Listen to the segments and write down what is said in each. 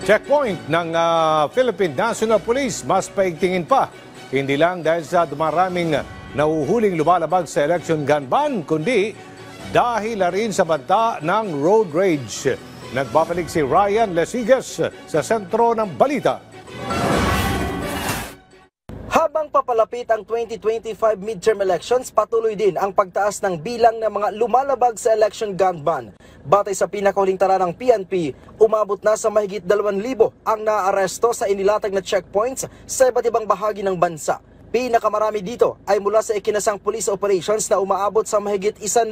Checkpoint ng Philippine National Police mas paigtingin pa. Hindi lang dahil sa dumaraming nahuhuling lumalabag sa election gun ban, kundi dahil na rin sa banta ng road rage. Nagbabalik si Ryan Lesigas sa sentro ng balita. Habang papalapit ang 2025 midterm elections, patuloy din ang pagtaas ng bilang ng mga lumalabag sa election gun ban. Batay sa pinakahuling tala ng PNP, umabot na sa mahigit 2,000 ang naaresto sa inilatag na checkpoints sa iba't ibang bahagi ng bansa. Pinakamarami dito ay mula sa ikinasang police operations na umaabot sa mahigit 1,000.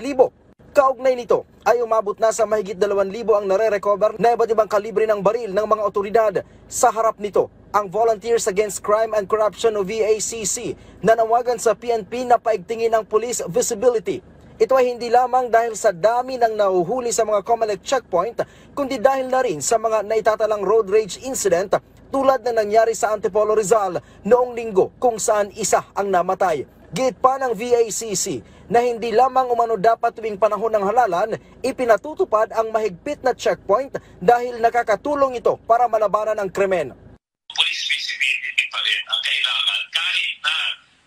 Kaugnay nito ay umabot na sa mahigit 2,000 ang nare-recover na iba't ibang kalibre ng baril ng mga otoridad. Sa harap nito, ang Volunteers Against Crime and Corruption o VACC nanawagan sa PNP na paigtingin ang police visibility. Ito ay hindi lamang dahil sa dami ng nahuhuli sa mga COMELEC checkpoint, kundi dahil na rin sa mga naitatalang road rage incident tulad na nangyari sa Antipolo Rizal noong linggo kung saan isa ang namatay. Git pa ng VACC na hindi lamang umano dapat tuwing panahon ng halalan, ipinatutupad ang mahigpit na checkpoint dahil nakakatulong ito para malabanan ang krimen. Police visibility pa rin ang kailangan kahit na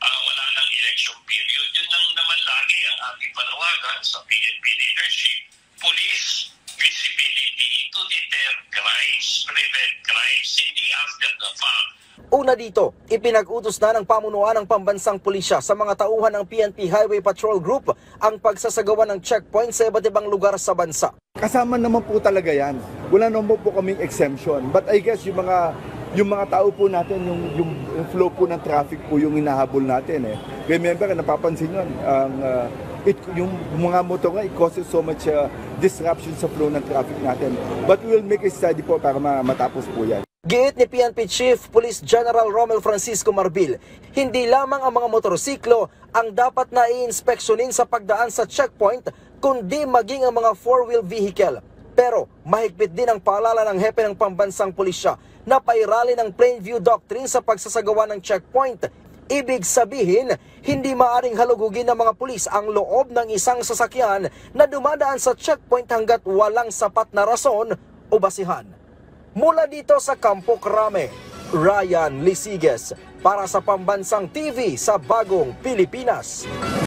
wala ng election period. Yun lang naman lagi ang ating panawagan sa PNP leadership, police visibility to deter crimes, prevent crimes, hindi after the fact. Una dito, ipinag-utos na ng pamunuan ng pambansang pulisya sa mga tauhan ng PNP Highway Patrol Group ang pagsasagawa ng checkpoint sa iba't ibang lugar sa bansa. Kasama naman po talaga yan. Wala naman po kaming exemption. But I guess yung mga tao po natin, yung flow po ng traffic po yung hinahabol natin. Remember, napapansin yun, yung mga motor nga, it causes so much disruption sa flow ng traffic natin. But we will make a study po para matapos po yan. Giit ni PNP Chief Police General Romel Francisco Marbil, hindi lamang ang mga motorsiklo ang dapat na i-inspeksyonin sa pagdaan sa checkpoint, kundi maging ang mga four-wheel vehicle. Pero mahigpit din ang paalala ng hepe ng pambansang pulisya na pairali ng Plainview Doctrine sa pagsasagawa ng checkpoint. Ibig sabihin, hindi maaring halugugin ng mga pulis ang loob ng isang sasakyan na dumadaan sa checkpoint hanggat walang sapat na rason o basihan. Mula dito sa Campo Crame, Ryan Lesigas para sa Pambansang TV sa Bagong Pilipinas.